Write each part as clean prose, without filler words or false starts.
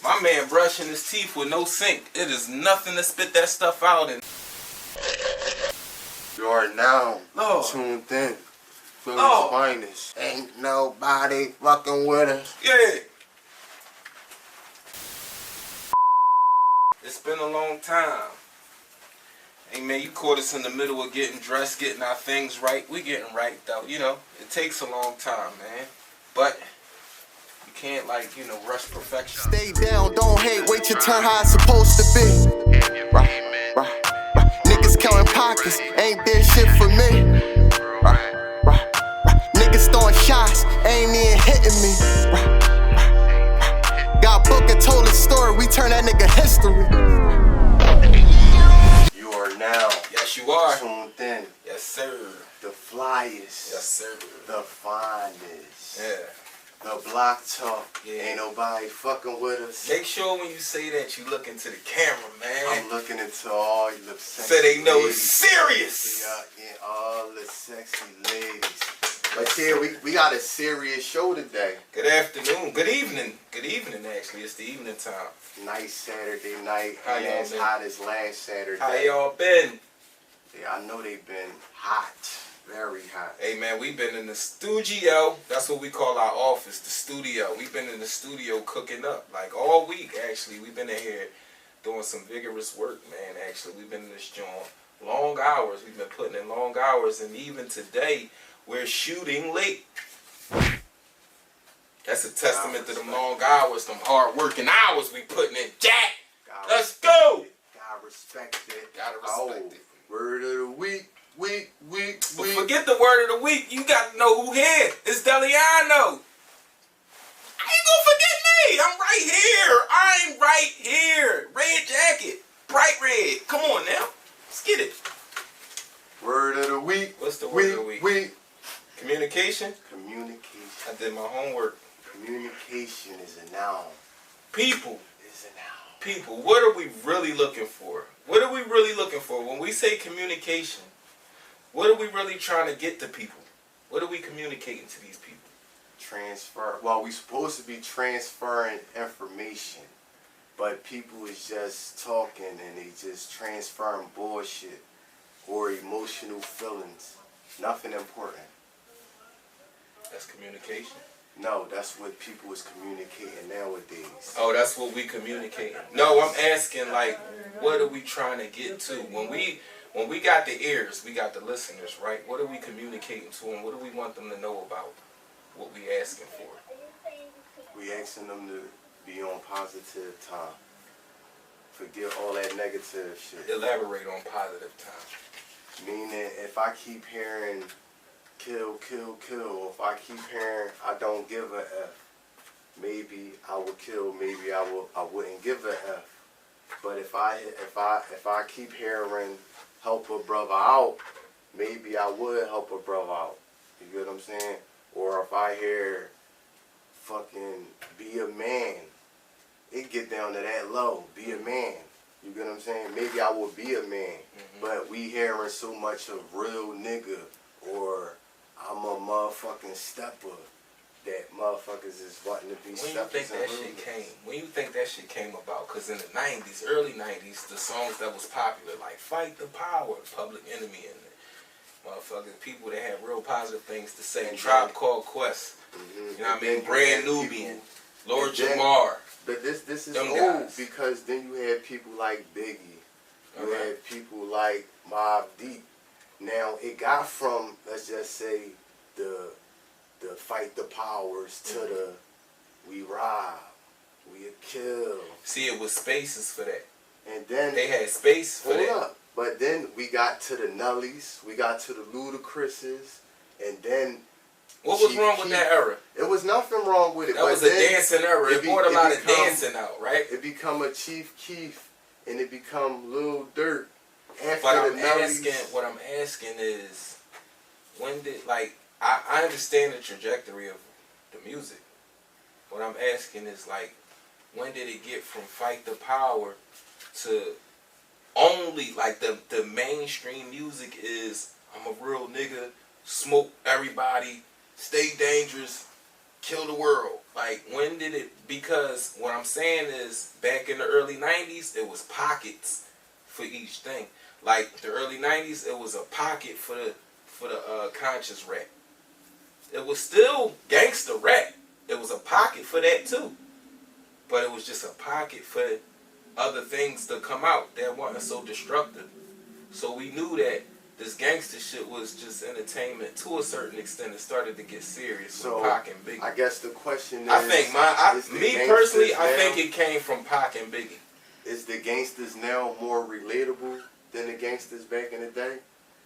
My man brushing his teeth with no sink. It is nothing to spit that stuff out in. You are now tuned in. Philly's finest. Ain't nobody fucking with us. Yeah. It's been a long time. Hey man, you caught us in the middle of getting dressed, getting our things right. We getting right though, you know. It takes a long time, man. But you can't rush perfection. Stay down, don't hate, wait your turn how it's supposed to be. Right. Niggas counting pockets, ain't there shit for me. Right. Niggas throwing shots, ain't even hitting me. Got book and told his story, we turn that nigga history. You are now. Yes, you are. Tuned in. Yes, sir. The flyest. Yes, sir. The finest. Yeah. The block talk. Yeah. Ain't nobody fucking with us. Make sure when you say that you look into the camera, man. I'm looking into all you look sexy. So they know ladies. it's serious. Yeah, all the sexy ladies. But yeah, we got a serious show today. Good afternoon. Good evening. Good evening, actually. It's the evening time. Nice Saturday night. How y'all as been? hot as last Saturday. How y'all been? Yeah, I know they've been hot. Very hot. Hey, man, we've been in the studio. That's what we call our office, the studio. We've been in the studio cooking up. Like, all week, actually. We've been in here doing some vigorous work, man, actually. We've been in this joint. Long hours. We've been putting in long hours. And even today, we're shooting late. That's a testament to them long hours, them hard working hours we putting in. Jack, let's go. Gotta respect it. Gotta respect it. Word of the week. But forget the word of the week. You got to know who here. It's Deliano. I ain't gonna forget me. I'm right here. I'm right here. Red jacket. Bright red. Come on now. Let's get it. Word of the week. What's the word of the week? Communication? Communication. I did my homework. Communication is a noun. People. Is a noun. People. What are we really looking for? What are we really looking for? When we say communication, what are we really trying to get to people? What are we communicating to these people? Transfer. Well, we supposed to be transferring information, but people is just talking and they just transferring bullshit or emotional feelings. Nothing important. That's communication. No, that's what people is communicating nowadays. Oh, that's what we communicating. No, I'm asking, like, what are we trying to get to? When we got the ears, we got the listeners, right? What are we communicating to them? What do we want them to know about what we asking for? We asking them to be on positive time. Forget all that negative shit. Elaborate on positive time. Meaning, if I keep hearing kill, or if I keep hearing I don't give a F, maybe I would kill, maybe I wouldn't give a F. But if I keep hearing help a brother out, maybe I would help a brother out. You get what I'm saying? Or if I hear fucking be a man, it get down to that low. Be a man. You get what I'm saying? Maybe I would be a man. But we hearing so much of real nigga or I'm a motherfucking stepper that motherfuckers is wanting to be steppers. When you think that shit came about? Because in the 90s, early 90s, the songs that was popular, like Fight the Power, Public Enemy, and motherfuckers, people that had real positive things to say. Tribe Called Quest. You know what I mean? Brand Nubian. Lord Jamar. But this is them old guys. because then you had people like Biggie. You had people like Mobb Deep. Now it got from, let's just say, the fight the powers to the we rob, we kill. See, it was spaces for that. And then they had space for that. Up. But then we got to the Nellies, we got to the Ludacris's, and then what was wrong with that era? It was nothing wrong with it. That was a dancing era. It brought a lot of dancing out, right? It become a Chief Keef and it become Lil Durk. What I'm asking is, when did, like, I understand the trajectory of the music. What I'm asking is, like, when did it get from Fight the Power to only, like, the mainstream music is, I'm a real nigga, smoke everybody, stay dangerous, kill the world. Like, when did it, because what I'm saying is, back in the early 90s, it was pockets for each thing. Like, the early 90s, it was a pocket for the conscious rap. It was still gangster rap. It was a pocket for that too. But it was just a pocket for other things to come out that weren't so destructive. So we knew that this gangster shit was just entertainment to a certain extent. It started to get serious. So with Pac and Biggie. I guess the question is, I think I think it came from Pac and Biggie. Is the gangsters now more relatable than the gangsters back in the day?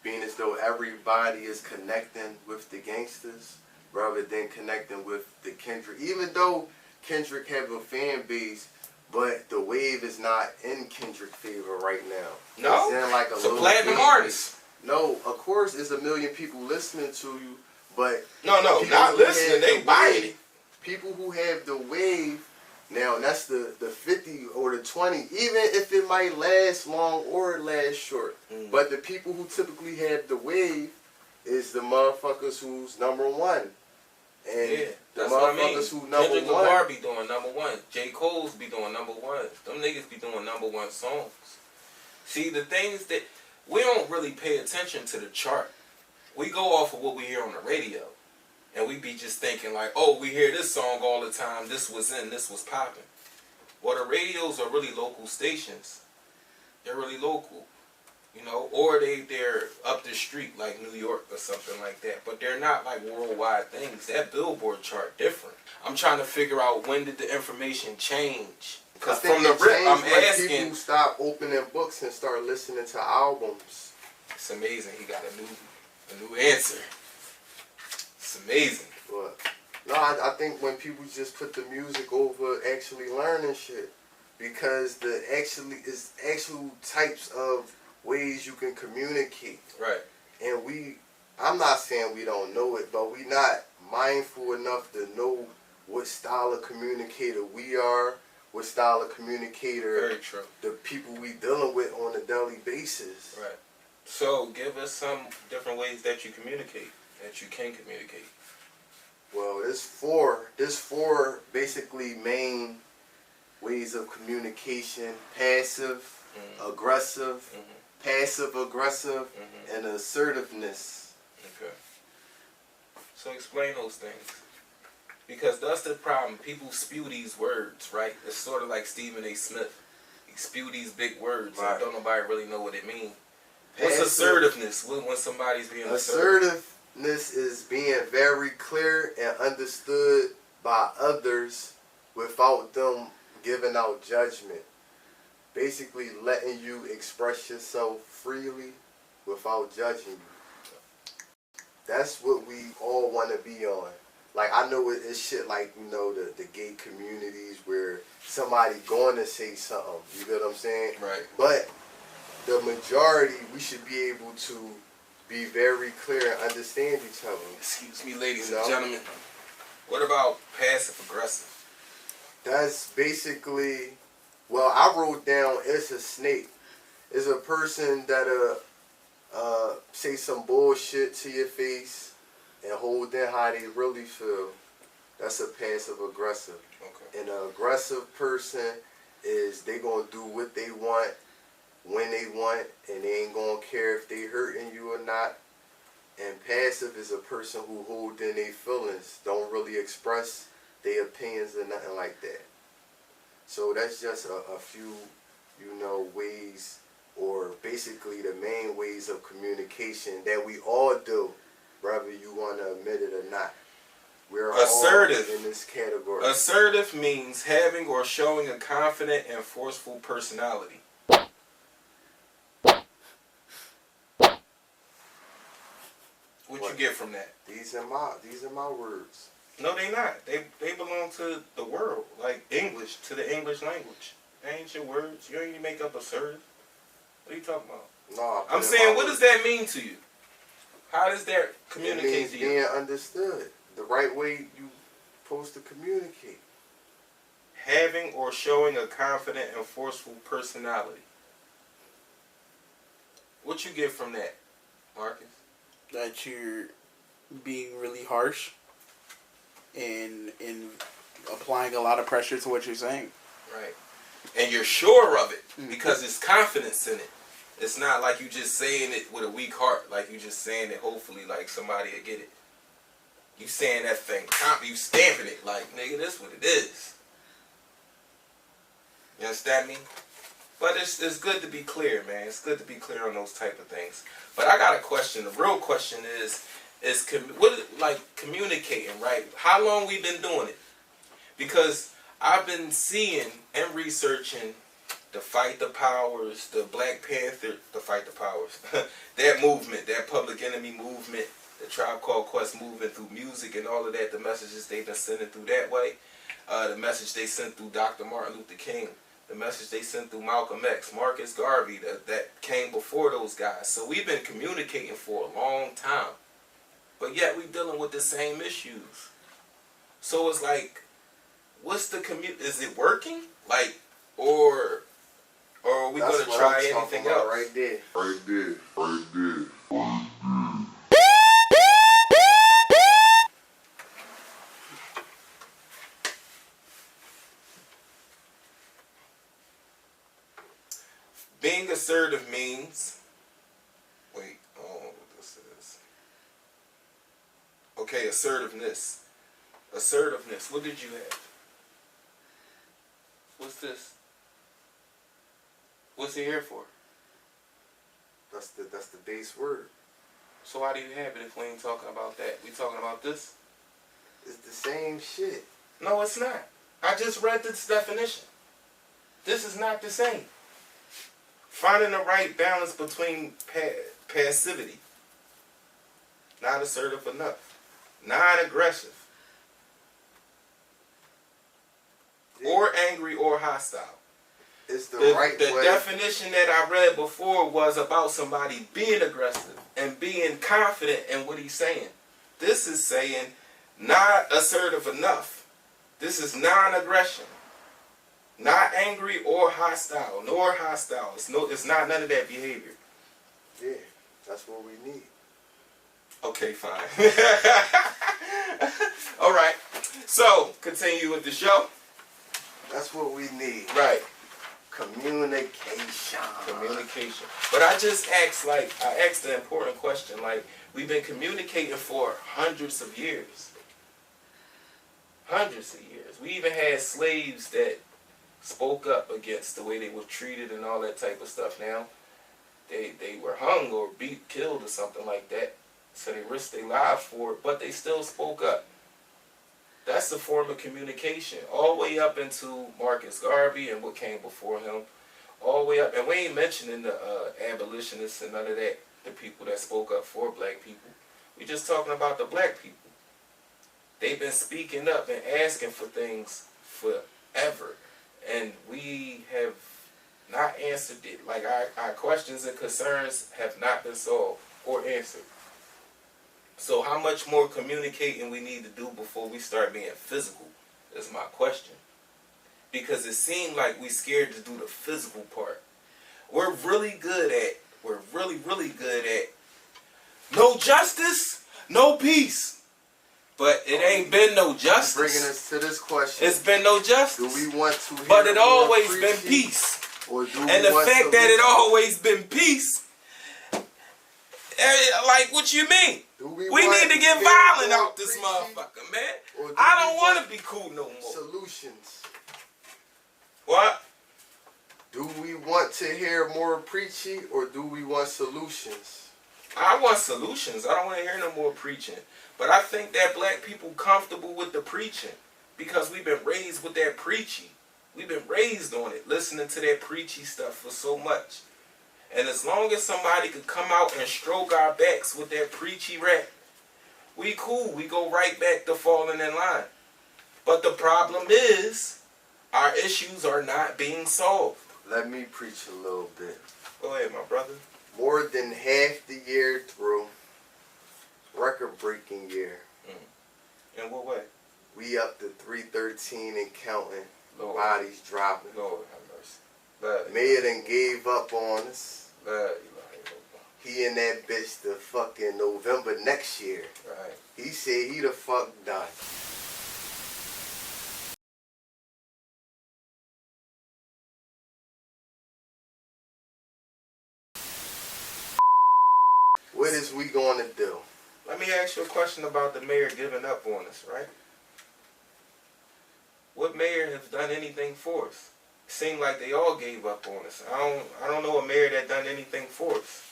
Being as though everybody is connecting with the gangsters rather than connecting with the Kendrick. Even though Kendrick have a fan base, but the wave is not in Kendrick's favor right now. No, it's in like a little platinum artist. No, of course, there's 1 million people listening to you, but no, not listening. They buying it. People who have the wave. Now, that's the 50 or the 20, even if it might last long or last short. But the people who typically have the wave is the motherfuckers who's number one. And yeah, the that's what I mean. who number Kendrick one. Lamar be doing number one. J. Cole's be doing number one. Them niggas be doing number one songs. See, the things that, we don't really pay attention to the chart. We go off of what we hear on the radio. And we be just thinking like, oh, we hear this song all the time. This was popping. Well, the radios are really local stations. They're really local, you know, or they're up the street like New York or something like that. But they're not like worldwide things. That Billboard chart different. I'm trying to figure out, when did the information change? Because from the rip, I'm asking. People stop opening books and start listening to albums. It's amazing. He got a new answer. It's amazing. But no, I think when people just put the music over actually learning shit, because is actual types of ways you can communicate. Right. And I'm not saying we don't know it, but we not mindful enough to know what style of communicator we are, what style of communicator Very true. the people we dealing with on a daily basis. Right. So give us some different ways that you communicate. That you can communicate. Well, there's four basically main ways of communication: passive, aggressive, passive aggressive, and assertiveness. Okay. So explain those things. Because that's the problem. People spew these words, right? It's sort of like Stephen A. Smith. He spew these big words, right, and don't nobody really know what it means. What's assertiveness when somebody's being assertive? Assertiveness is being very clear and understood by others without them giving out judgment. Basically letting you express yourself freely without judging you. That's what we all want to be on. Like, I know it's shit like, you know, the gay communities where somebody going to say something. You get what I'm saying? Right. But the majority, we should be able to be very clear and understand each other. Excuse me, ladies and gentlemen. What about passive aggressive? That's basically, well, I wrote down, it's a snake. It's a person that'll say some bullshit to your face and hold in how they really feel. That's a passive aggressive. Okay. And an aggressive person is they gonna do what they want, when they want, and they ain't gonna care if they hurting you or not. And passive is a person who hold in their feelings, don't really express their opinions or nothing like that. So that's just a few, you know, ways, or basically the main ways of communication that we all do, whether you want to admit it or not. We're assertive all in this category. Assertive means having or showing a confident and forceful personality. What you get from that? These are my words. No, they not. They belong to the world, like English, to the English language. They ain't your words. You ain't make up assertive. What are you talking about? No, I'm saying, what does that mean to you? How does that communicate to you? It means being understood. The right way you supposed to communicate. Having or showing a confident and forceful personality. What you get from that, Marcus? That you're being really harsh and applying a lot of pressure to what you're saying. Right. And you're sure of it because it's confidence in it. It's not like you just saying it with a weak heart. Like you just saying it hopefully like somebody will get it. You saying that thing, you stamping it like, nigga, this what it is. You understand me? But it's good to be clear, man. It's good to be clear on those type of things. But I got a question. The real question is communicating, right? How long we been doing it? Because I've been seeing and researching the Fight the Powers, the Black Panther, the Fight the Powers, that movement, that Public Enemy movement, the Tribe Called Quest movement through music and all of that, the messages they've been sending through that way, the message they sent through Dr. Martin Luther King, the message they sent through Malcolm X, Marcus Garvey, that came before those guys. So we've been communicating for a long time, but yet we dealing with the same issues. So it's like, what's the is it working? Like, or are we going to try anything else? Right there. Right there. Right there. Right there. Being assertive means, wait, I don't know what this is. Okay, assertiveness. Assertiveness, what did you have? What's this? What's it here for? That's the base word. So why do you have it if we ain't talking about that? We talking about this? It's the same shit. No, it's not. I just read this definition. This is not the same. Finding the right balance between passivity, not assertive enough, non-aggressive, or angry or hostile. It's the right way. The definition that I read before was about somebody being aggressive and being confident in what he's saying. This is saying not assertive enough. This is non-aggression. Not angry or hostile, nor hostile. It's not none of that behavior. Yeah, that's what we need. Okay, fine. All right. So, continue with the show. That's what we need. Right. Communication. Communication. But I just asked, I asked the important question, we've been communicating for hundreds of years. Hundreds of years. We even had slaves that spoke up against the way they were treated and all that type of stuff. Now, they were hung or beat, killed or something like that. So they risked their lives for it, but they still spoke up. That's a form of communication. All the way up into Marcus Garvey and what came before him. All the way up. And we ain't mentioning the abolitionists and none of that. The people that spoke up for black people. We just talking about the black people. They've been speaking up and asking for things forever. And we have not answered it. Like our questions and concerns have not been solved or answered. So how much more communicating we need to do before we start being physical is my question. Because it seemed like we scared to do the physical part. We're really good at no justice, no peace. But it ain't been no justice. Bringing us to this question. It's been no justice. Do we want to hear but it more always preaching, been peace. Or do and we the want fact that it always been peace, like what you mean? We need to get violent out this motherfucker, man. I don't want to be cool no more. Solutions. What? Do we want to hear more preaching or do we want solutions? I want solutions. I don't want to hear no more preaching. But I think that black people comfortable with the preaching because we've been raised with that preachy. We've been raised on it, listening to that preachy stuff for so much. And as long as somebody could come out and stroke our backs with that preachy rap, we cool. We go right back to falling in line. But the problem is, our issues are not being solved. Let me preach a little bit. Go ahead, my brother. More than half the year through, record-breaking year. In what way? We up to 313 and counting. Lord. Bodies dropping. Lord have mercy. Mayor done gave up on us. Lord. He in that bitch the fucking November next year. Right. He said he the fuck done. is we going to do? Let me ask you a question about the mayor giving up on us, right? What mayor has done anything for us? It seemed like they all gave up on us. I don't know a mayor that done anything for us.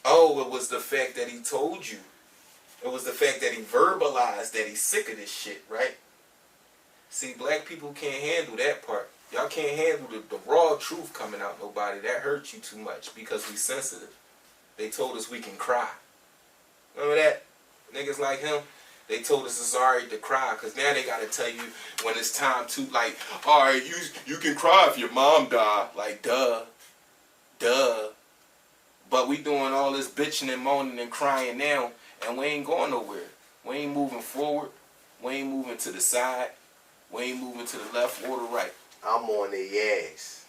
Oh, it was the fact that he told you. It was the fact that he verbalized that he's sick of this shit, right? See, black people can't handle that part. Y'all can't handle the raw truth coming out nobody. That hurts you too much because we sensitive. They told us we can cry. Remember that? Niggas like him, they told us it's alright to cry because now they got to tell you when it's time to, like, alright, you can cry if your mom died. Like, duh. But we doing all this bitching and moaning and crying now, and we ain't going nowhere. We ain't moving forward. We ain't moving to the side. We ain't moving to the left or the right. I'm on their ass.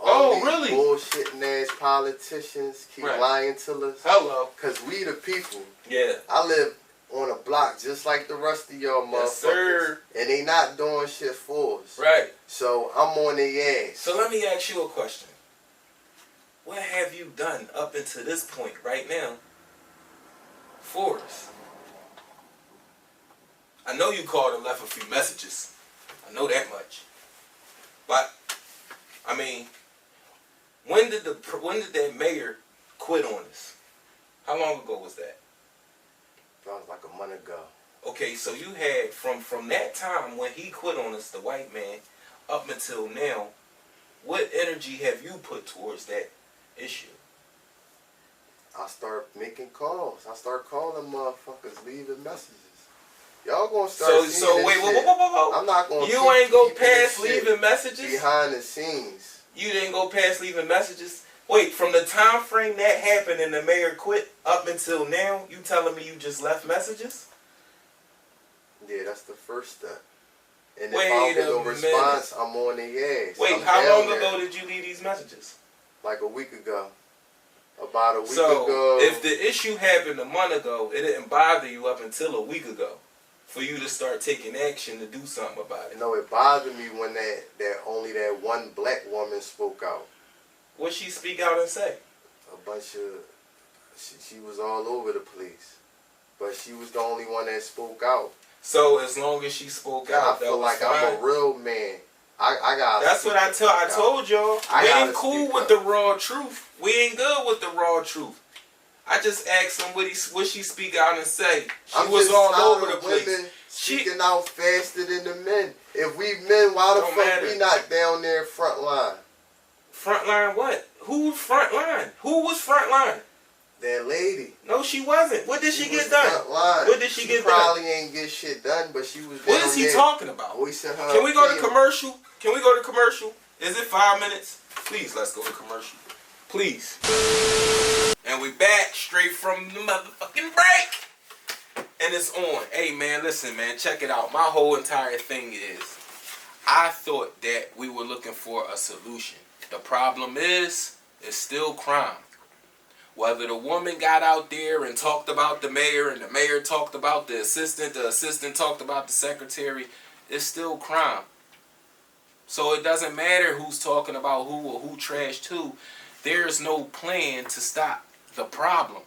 Oh, these really? Bullshitting ass politicians keep lying to us. Hello. Cause we the people. Yeah. I live on a block just like the rest of y'all motherfuckers. Sir. And they not doing shit for us. Right. So I'm on their ass. So let me ask you a question. What have you done up until this point right now for us? I know you called and left a few messages. I know that much. But I mean, when did that mayor quit on us? How long ago was that? That was like a month ago. Okay, so you had from that time when he quit on us, the white man, up until now, what energy have you put towards that issue? I start making calls. I start calling motherfuckers, leaving messages. Y'all gonna start seeing so wait, this shit. whoa. I'm not gonna. You ain't go past leaving messages behind the scenes. You didn't go past leaving messages. Wait, from the time frame that happened and the mayor quit up until now, you telling me you just left messages? Yeah, that's the first step. And Wait if I don't get no response, I'm on their ass. Wait, how long ago did you leave these messages? Like a week ago. About a week ago. So, if the issue happened a month ago, it didn't bother you up until a week ago for you to start taking action to do something about it. No, it bothered me when that only that one black woman spoke out. What she speak out and say? A bunch of... She was all over the place. But she was the only one that spoke out. So as long as she spoke out, I feel like I'm a real man. I got. That's what I told y'all. We ain't cool with the raw truth. We ain't good with the raw truth. I just asked him what she speak out and say. She was all over the place. Women speaking out faster than the men. If we men, why the fuck we not down there front line? Front line what? Who's front line? Who was front line? That lady. No, she wasn't. What did she get done? What did she get done? Probably ain't get shit done, but she was. What is he talking about? Can we go to commercial? Can we go to commercial? Is it 5 minutes? Please, let's go to commercial. Please. And we back straight from the motherfucking break. And it's on. Hey, man, listen, man. Check it out. My whole entire thing is, I thought that we were looking for a solution. The problem is, it's still crime. Whether the woman got out there and talked about the mayor and the mayor talked about the assistant talked about the secretary, it's still crime. So it doesn't matter who's talking about who or who trashed who. There's no plan to stop the problem.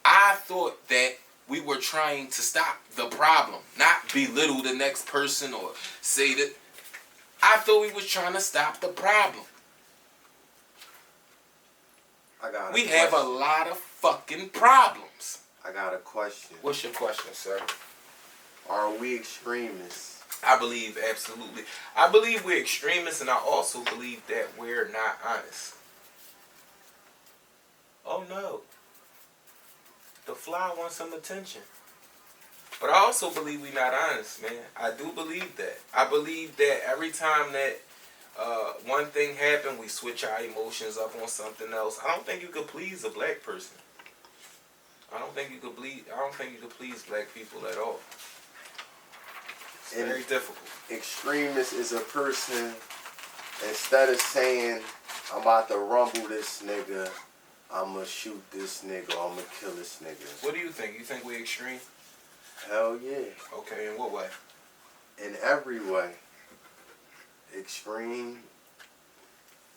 I thought that we were trying to stop the problem, not belittle the next person or say that. I thought we was trying to stop the problem. We have a lot of fucking problems. I got a question. What's your question, sir? Are we extremists? I believe absolutely. I believe we're extremists, and I also believe that we're not honest. Oh no. The fly wants some attention. But I also believe we're not honest, man. I do believe that. I believe that every time that one thing happened, we switch our emotions up on something else. I don't think you could please a black person. I don't think you could please black people at all. It's very difficult. Extremist is a person, instead of saying, I'm about to rumble this nigga, I'm going to shoot this nigga, I'm going to kill this nigga. What do you think? You think we're extreme? Hell yeah. Okay, in what way? In every way. Extreme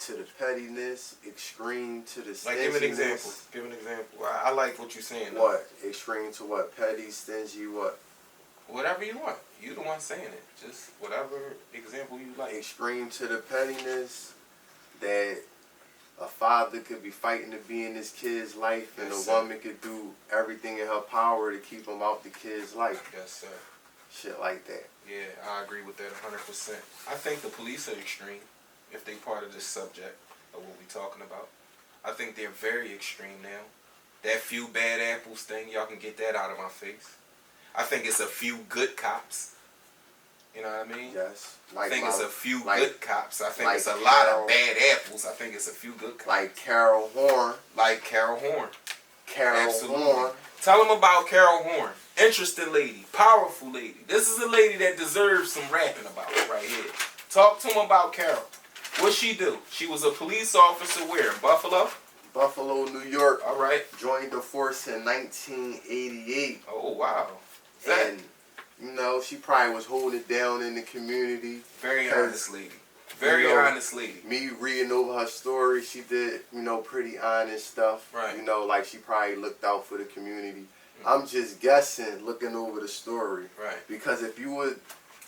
to the pettiness, extreme to the stinginess. Like, give an example. Give an example. I like what you're saying. What? Extreme to what? Petty, stingy, what? Whatever you want. You the one saying it. Just whatever example you like. Extreme to the pettiness that a father could be fighting to be in his kid's life, and Yes, a woman could do everything in her power to keep him out the kid's life. Yes, sir. Shit like that. Yeah, I agree with that 100%. I think the police are extreme if they part of this subject of what we're talking about. I think they're very extreme now. That few bad apples thing, y'all can get that out of my face. I think it's a few good cops. You know what I mean? Yes. I think it's a few like, good cops. I think like it's a lot Cariol, of bad apples. I think it's a few good cops. like Cariol Horne. Like Cariol Horne. Cariol Absolutely. Horne. Tell them about Cariol Horne. Interesting lady. Powerful lady. This is a lady that deserves some rapping about right here. Talk to them about Cariol. What'd she do? She was a police officer where? In Buffalo? Buffalo, New York. All right. Joined the force in 1988. Oh, wow. And, you know, she probably was holding it down in the community. Very honest lady. Very honest lady. Me reading over her story, she did, you know, pretty honest stuff. Right. You know, like she probably looked out for the community. I'm just guessing, looking over the story. Right. Because if you would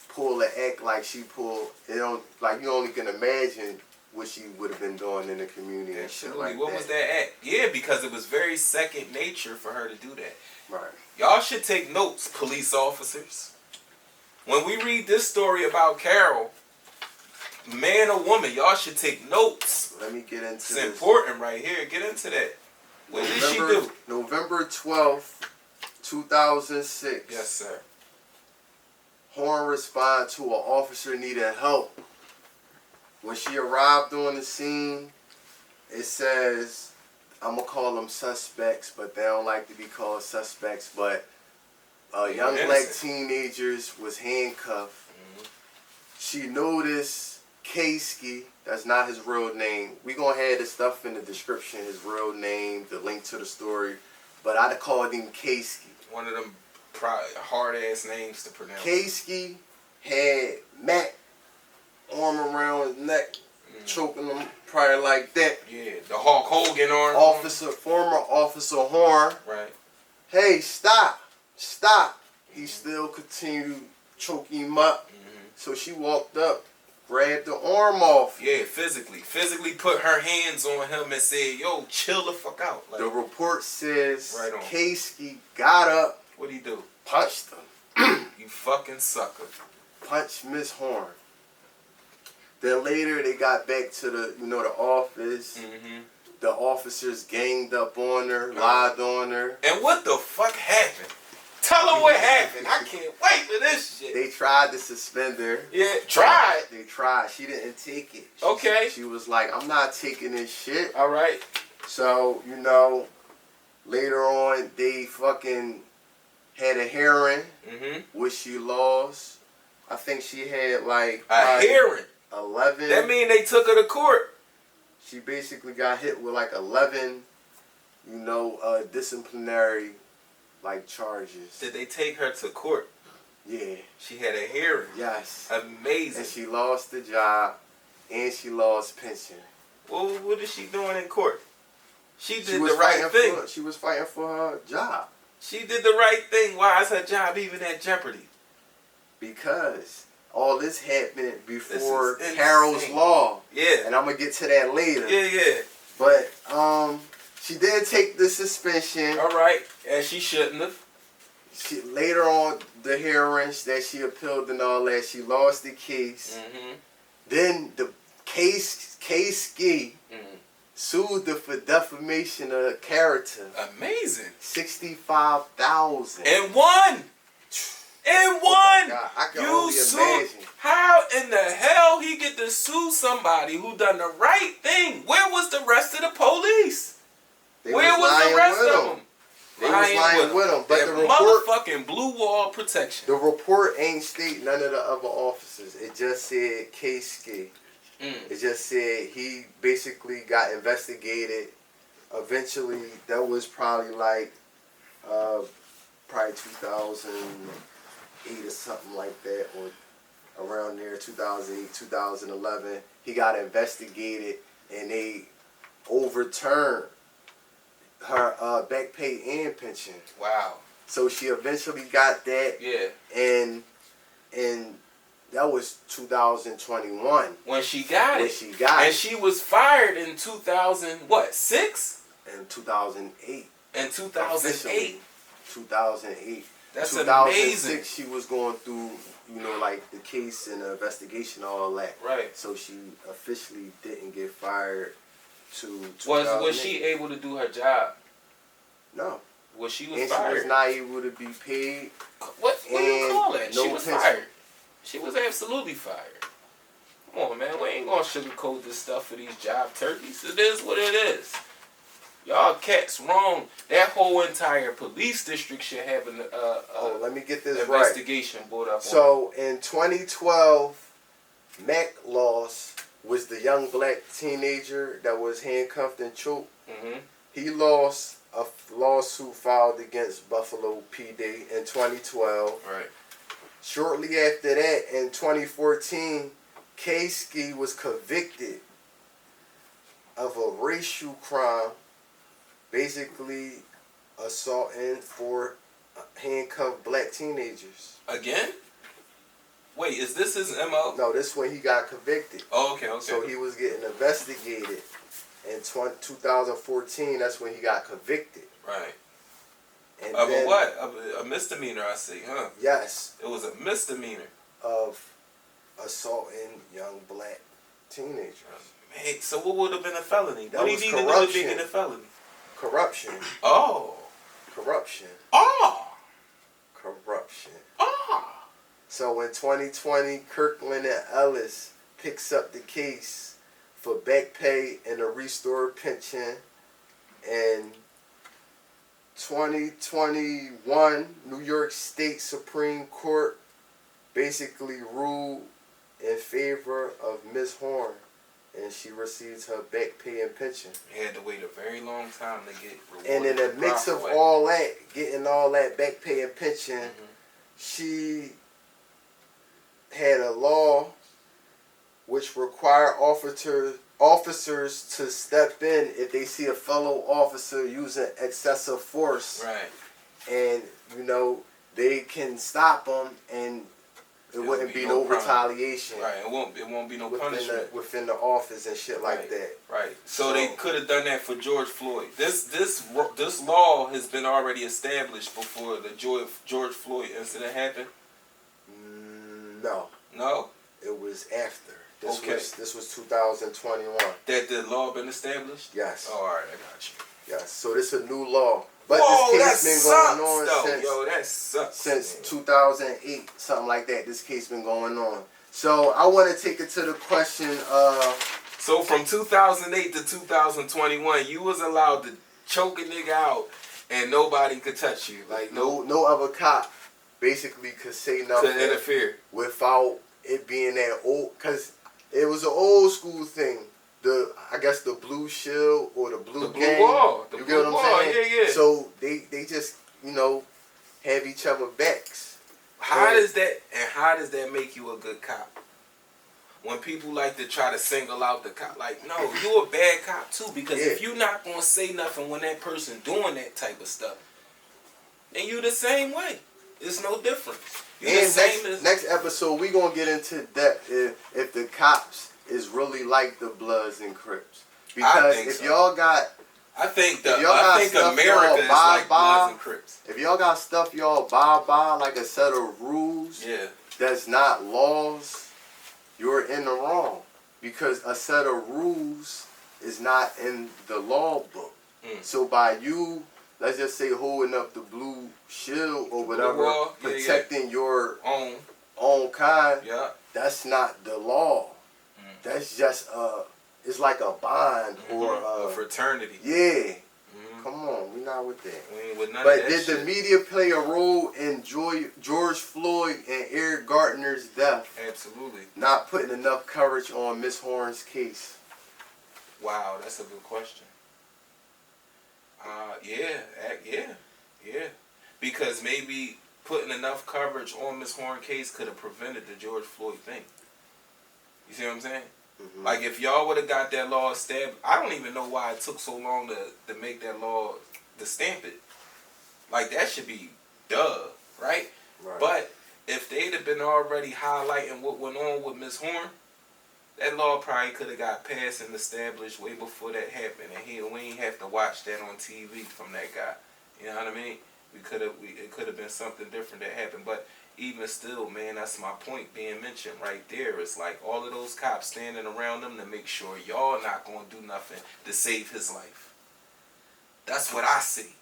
pull an act like she pulled, it don't, like, you only can imagine what she would have been doing in the community and shit like What that. was that act? Yeah, because it was very second nature for her to do that. Right. Y'all should take notes, police officers. When we read this story about Cariol, man or woman, y'all should take notes. Let me get into It's this. important right here. Get into that. What did she do? November 12th, 2006. Yes, sir. Horne responded to an officer needing help. When she arrived on the scene, it says, I'm going to call them suspects, but they don't like to be called suspects, but young black teenagers was handcuffed. She noticed Kasky, that's not his real name. We going to have the stuff in the description, his real name, the link to the story, but I'd called him Kasky. One of them hard-ass names to pronounce. Kasky had Mac arm around his neck, choking him probably like that. Yeah, the Hulk Hogan arm. Former Officer Horne. Right. Hey, stop. He still continued choking him up. So she walked up, grabbed the arm off. Yeah, physically put her hands on him and said, yo, chill the fuck out. Like, the report says right on. Kasky got up. What'd he do? Punched him. You fucking sucker. Punched Miss Horne. Then later they got back to the, the office. The officers ganged up on her, lied on her. And what the fuck happened? Tell them what happened. I can't wait for this shit. They tried to suspend her. Yeah, tried. They tried. She didn't take it. Okay. She was like, I'm not taking this shit. All right. So, later on, they fucking had a hearing, which she lost. I think she had like a hearing. 11. That mean they took her to court. She basically got hit with like 11, disciplinary like charges. Did they take her to court? Yeah. She had a hearing. Yes. Amazing. And she lost the job, and she lost pension. Well, what is she doing in court? She did the right thing. She was fighting for her job. She did the right thing. Why is her job even at jeopardy? Because all this happened before This is Carol's Law. Yeah. And I'm going to get to that later. Yeah. But she did take the suspension. All right. As she shouldn't have. Later on, the hearings that she appealed and all that, she lost the case. Then the Kasky sued her for defamation of character. Amazing. $65,000. And won. And won. Oh my God, I can only imagine. How in the hell he get to sue somebody who done the right thing? Where was the rest of the police? Where was the rest of them? They was lying with him. But that the report, motherfucking blue wall protection. the report ain't state none of the other officers. It just said Kasky. It just said he basically got investigated. Eventually, that was probably like, probably 2008 or something like that, or around there, 2008, 2011. He got investigated, and they overturned her back pay and pension. Wow. So she eventually got that. Yeah. And that was 2021. When she got it. And she was fired in 2006? In 2008. In 2008. 2008. That's 2006, amazing. she was going through, like the case and the investigation, all that. Right. So she officially didn't get fired to Was she able to do her job? No. Was she was and fired? She was not able to be paid. What do you call that? No she was fired. She was absolutely fired. Come on, man. We ain't gonna sugarcoat this stuff for these job turkeys. It is what it is. Y'all cats wrong. That whole entire police district should have an let me get this investigation brought up. So in 2012, Mac Loss was the young black teenager that was handcuffed and choked. Mm-hmm. He lost a lawsuit filed against Buffalo PD in 2012. Right. Shortly after that, in 2014, K-Ski was convicted of a racial crime, basically assaulting four handcuffed black teenagers. Again? Wait, is this his MO? No, this when he got convicted. Oh, okay. So he was getting investigated. In 2014, that's when he got convicted. Right. And of a what? Of a misdemeanor, I see, huh? Yes. It was a misdemeanor. Of assaulting young black teenagers. Man, so what would have been a felony? That what do you need to do to make it a felony? Corruption. Oh. Corruption. Oh. Corruption. Oh. So in 2020, Kirkland and Ellis picks up the case for back pay and a restored pension. And 2021, New York State Supreme Court basically ruled in favor of Ms. Horne, and she receives her back pay and pension. You had to wait a very long time to get rewarded. And in the mix of all that, getting all that back pay and pension, she had a law which require officers to step in if they see a fellow officer using excessive force. Right. And, they can stop them and it wouldn't be no retaliation. Right. It won't be no punishment. Within the office and shit like that. Right. So they could have done that for George Floyd. This law has been already established before the George Floyd incident happened? No. No? It was after. This was 2021. That the law been established? Yes. Oh, all right, I got you. Yes. So this is a new law. But whoa, this case been going on that sucks. Since 2008, something like that. This case been going on. So I want to take it to the question So from 2008 to 2021, you was allowed to choke a nigga out and nobody could touch you. Like no other cop basically could say nothing. To interfere. Without it being that old, because it was an old school thing. I guess the blue shield or the blue gang. Wall. You get what I'm saying? Yeah. So they just have each other backs. How does that make you a good cop? When people like to try to single out the cop, like, no, you a bad cop too, because if you're not gonna say nothing when that person doing that type of stuff, then you the same way. It's no different. And next episode we gonna get into depth if the cops is really like the Bloods and Crips, because if y'all got, I think America is like Bloods and Crips. If y'all got stuff y'all buy like a set of rules, that's not laws, you're in the wrong, because a set of rules is not in the law book. So by you, let's just say holding up the blue shield or whatever, protecting your own kind, that's not the law. That's just it's like a bond or a fraternity. Yeah. Come on, we not with that. We ain't with none but of that did shit. the media play a role in George Floyd and Eric Garner's death? Absolutely. Not putting enough coverage on Ms. Horne's case. Wow, that's a good question. Yeah. Because maybe putting enough coverage on Ms. Horne's case could have prevented the George Floyd thing. You see what I'm saying? Mm-hmm. Like, if y'all would have got that law established, I don't even know why it took so long to make that law, to stamp it. Like, that should be duh, right? But if they'd have been already highlighting what went on with Ms. Horne, that law probably could have got passed and established way before that happened, and we ain't have to watch that on TV from that guy. You know what I mean? It could have been something different that happened, but even still, man, that's my point being mentioned right there. It's like all of those cops standing around them to make sure y'all not gonna do nothing to save his life. That's what I see.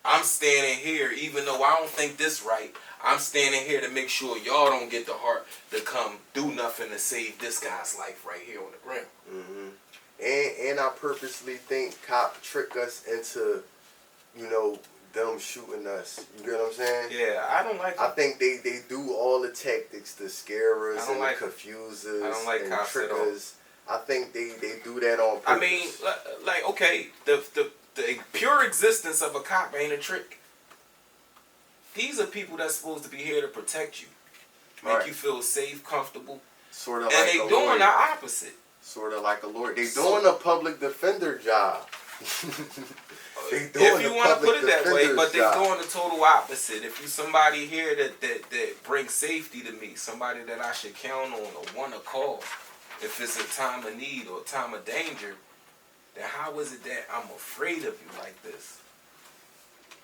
I'm standing here, even though I don't think this right, I'm standing here to make sure y'all don't get the heart to come do nothing to save this guy's life right here on the ground. Mm-hmm. And I purposely think cop trick us into, them shooting us. You get what I'm saying? Yeah, I don't like. I think they do all the tactics to scare us and confuse us. I don't like and cops trick at all. us. I think they do that on purpose. I mean, like, okay, the pure existence of a cop ain't a trick. These are people that's supposed to be here to protect you, make you feel safe, comfortable. Sort of, and like they doing the opposite. Sort of like a lawyer. They doing a public defender job. If you want to put it that way, but they're doing the total opposite. If you somebody here that brings safety to me, somebody that I should count on or want to call, if it's a time of need or a time of danger, then how is it that I'm afraid of you like this?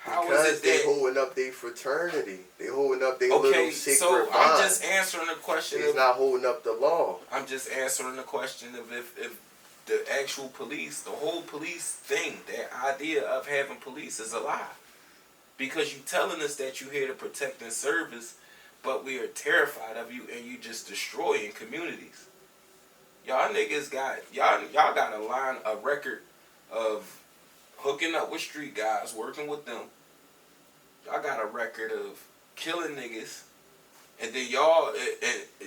Because they holding up their fraternity. They holding up their little sacred bond. I'm just answering the question. He's not holding up the law. I'm just answering the question of if the actual police, the whole police thing, that idea of having police is a lie. Because you telling us that you're here to protect and service, but we are terrified of you and you just destroying communities. Y'all niggas got, y'all got a record of hooking up with street guys, working with them. Y'all got a record of killing niggas. And then y'all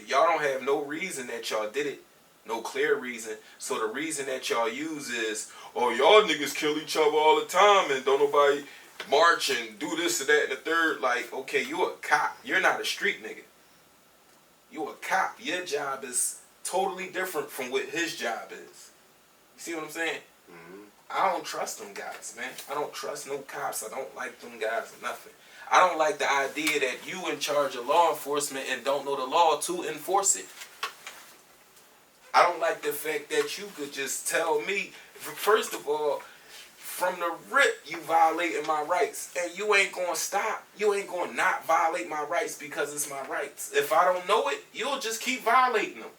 don't have no reason that y'all did it. No clear reason. So the reason that y'all use is, oh, y'all niggas kill each other all the time and don't nobody march and do this and that and the third. Like, okay, you a cop. You're not a street nigga. You a cop. Your job is totally different from what his job is. You see what I'm saying? Mm-hmm. I don't trust them guys, man. I don't trust no cops. I don't like them guys or nothing. I don't like the idea that you in charge of law enforcement and don't know the law to enforce it. I don't like the fact that you could just tell me, first of all, from the rip, you violating my rights. And you ain't going to stop. You ain't going to not violate my rights because it's my rights. If I don't know it, you'll just keep violating them.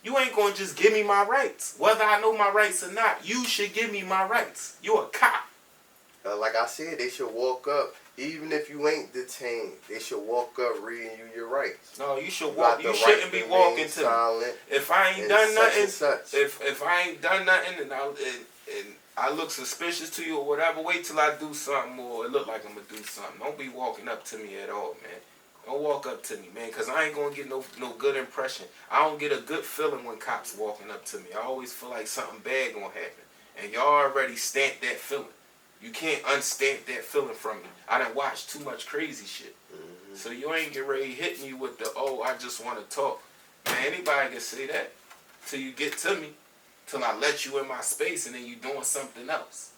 You ain't going to just give me my rights. Whether I know my rights or not, you should give me my rights. You're a cop. Like I said, they should walk up. Even if you ain't detained, they should walk up reading you your rights. No, you should walk. You shouldn't be walking to me. If I ain't done nothing, if I ain't done nothing, and I look suspicious to you or whatever, wait till I do something or it look like I'm gonna do something. Don't be walking up to me at all, man. Don't walk up to me, man, because I ain't gonna get no good impression. I don't get a good feeling when cops walking up to me. I always feel like something bad gonna happen, and y'all already stamped that feeling. You can't unstamp that feeling from me. I done watched too much crazy shit. Mm-hmm. So you ain't get ready to hit me with the, oh, I just want to talk. Man, anybody can say that till you get to me, till I let you in my space and then you doing something else.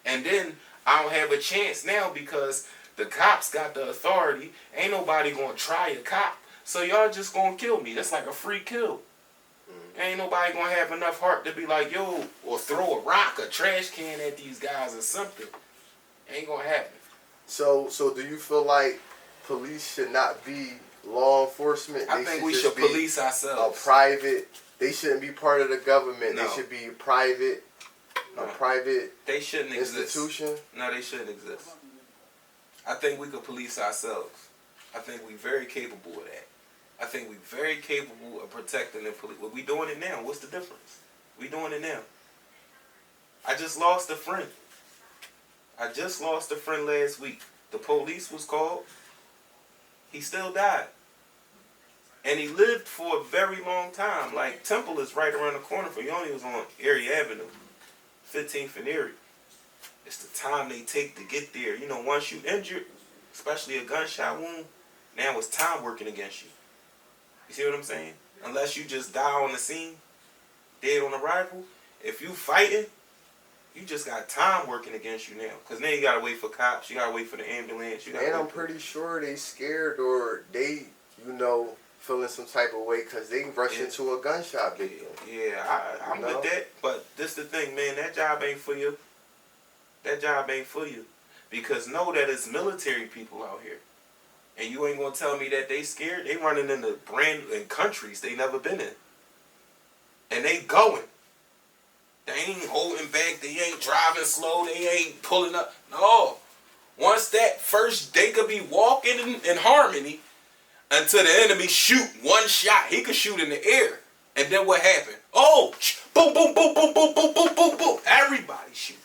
And then I don't have a chance now because the cops got the authority. Ain't nobody going to try a cop. So y'all just going to kill me. That's like a free kill. Ain't nobody gonna have enough heart to be like, yo, or throw a rock, a trash can at these guys or something. Ain't gonna happen. So do you feel like police should not be law enforcement? I think we should police ourselves. A private. They shouldn't be part of the government. No. They should be private. No. A private. They shouldn't institution. Exist. No, they shouldn't exist. I think we could police ourselves. I think we're very capable of that. I think we're very capable of protecting the police. Well, we doing it now. What's the difference? We doing it now. I just lost a friend. Last week. The police was called. He still died. And he lived for a very long time. Like, Temple is right around the corner from you. He only was on Erie Avenue, 15th and Erie. It's the time they take to get there. You know, once you injured, especially a gunshot wound, now it's time working against you. You see what I'm saying? Unless you just die on the scene. dead on arrival, if you fighting, you just got time working against you now. Because now you got to wait for cops. You got to wait for the ambulance. And I'm pretty sure they scared or they, feeling some type of way because they rush into a gunshot victim. Yeah, I'm with that. But this the thing, man. That job ain't for you. That job ain't for you. Because know that it's military people out here. And you ain't going to tell me that they scared. They running into in countries they never been in. And they going. They ain't holding back. They ain't driving slow. They ain't pulling up. No. Once that first, they could be walking in harmony until the enemy shoot one shot. He could shoot in the air. And then what happened? Oh, boom, boom, boom, boom, boom, boom, boom, boom, boom. Everybody shoot.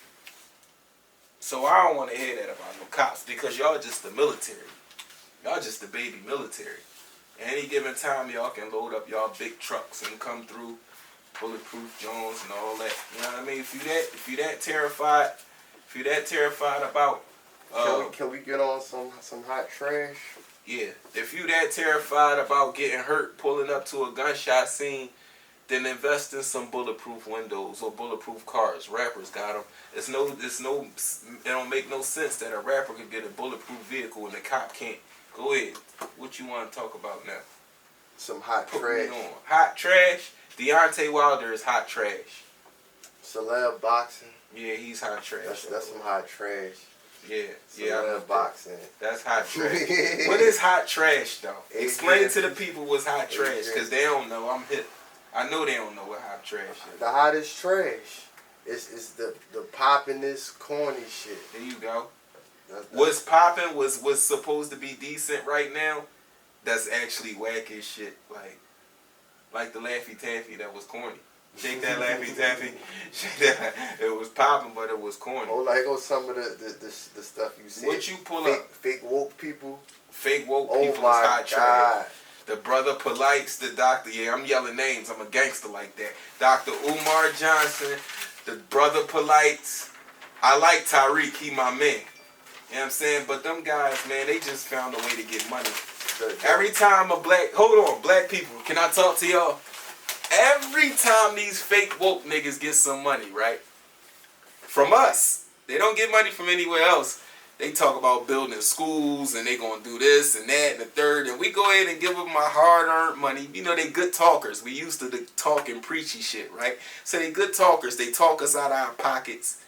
So I don't want to hear that about no cops because y'all just the military. Y'all just the baby military. Any given time, y'all can load up y'all big trucks and come through bulletproof Jones and all that. You know what I mean? If you that terrified about can we get on some hot trash? Yeah. If you that terrified about getting hurt pulling up to a gunshot scene, then invest in some bulletproof windows or bulletproof cars. Rappers got them. It don't make no sense that a rapper could get a bulletproof vehicle and the cop can't. Go ahead. What you want to talk about now? Some hot Put trash. Me on. Hot trash. Deontay Wilder is hot trash. Celeb boxing. Yeah, he's hot trash. That's some hot trash. Yeah, Celeb boxing. That's hot trash. What is hot trash though? Explain to the people what's hot trash, because they don't know. I'm hip. I know they don't know what hot trash is. The hottest trash is the poppin'est, corny shit. There you go. What's popping was supposed to be decent right now. That's actually whack as shit. Like the Laffy Taffy that was corny. Shake that Laffy Taffy. Shake that. It was popping, but it was corny. Oh, like some of the stuff you see. What you pull up? Fake woke people. Fake woke people is hot trash. The brother Polites, the doctor. Yeah, I'm yelling names. I'm a gangster like that. Dr. Umar Johnson, the brother Polites. I like Tariq. He my man. You know what I'm saying? But them guys, man, they just found a way to get money. Every time black people, can I talk to y'all? Every time these fake woke niggas get some money, right? From us. They don't get money from anywhere else. They talk about building schools and they gonna do this and that and the third. And we go ahead and give them our hard-earned money. You know, they good talkers. We used to talk and preachy shit, right? So they good talkers. They talk us out of our pockets.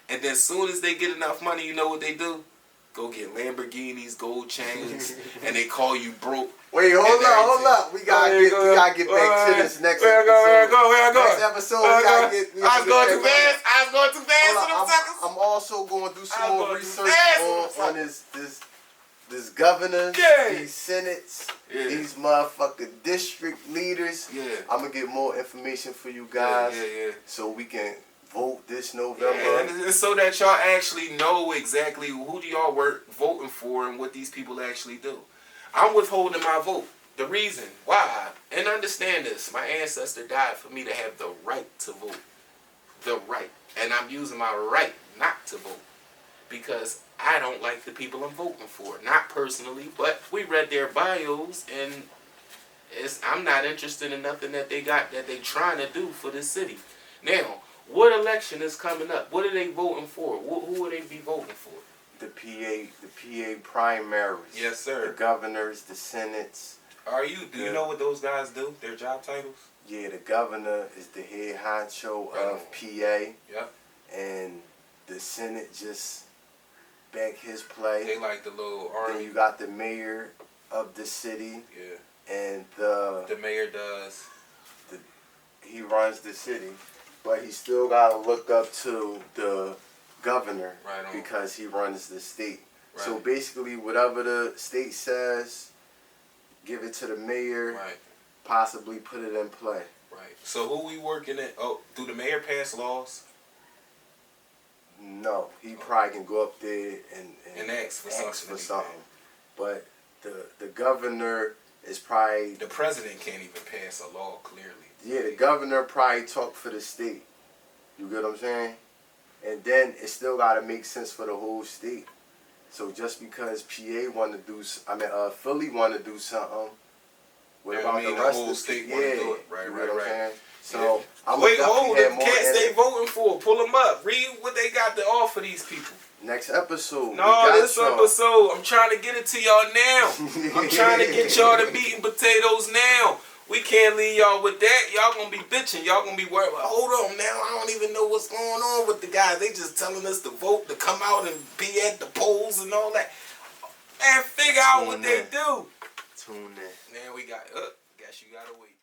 And then as soon as they get enough money, you know what they do? Go get Lamborghinis, gold chains, and they call you broke. Wait, hold up. We gotta get back to this next episode. Where I go? Next episode, I was going too fast. I'm also going to do some more research on this governor, these senates, these motherfucking district leaders. Yeah. I'm gonna get more information for you guys, so we can vote this November. Yeah, and so that y'all actually know exactly who do y'all work voting for and what these people actually do. I'm withholding my vote. The reason why, and understand this, my ancestor died for me to have the right to vote. The right. And I'm using my right not to vote. Because I don't like the people I'm voting for. Not personally, but we read their bios and I'm not interested in nothing that they got that they trying to do for this city. Now, what election is coming up? What are they voting for? Who would they be voting for? The PA primaries. Yes, sir. The governors, the senates. Do you know what those guys do? Their job titles? Yeah, the governor is the head honcho of PA. Yep. And the Senate just back his play. They like the little army. Then you got the mayor of the city. Yeah. And the mayor does. He runs the city. But he still got to look up to the governor because he runs the state. Right. So basically, whatever the state says, give it to the mayor, possibly put it in play. Right. So who we working at? Oh, do the mayor pass laws? No. He probably can go up there and ask for something. But the governor is probably... The president can't even pass a law, clearly. Yeah, the governor probably talk for the state. You get what I'm saying? And then it still got to make sense for the whole state. So just because PA want to do, Philly want to do something, what about the rest of the state want to do it? Right. So I'm wait, hold the cats they voting for. Pull them up. Read what they got to offer these people. Next episode. No, this episode. I'm trying to get it to y'all now. I'm trying to get y'all the meat and potatoes now. We can't leave y'all with that. Y'all gonna be bitching. Y'all gonna be worried. Well, hold on now. I don't even know what's going on with the guys. They just telling us to vote, to come out and be at the polls and all that. Man, figure out what they do. Tune in. Man, we got. Guess you gotta wait.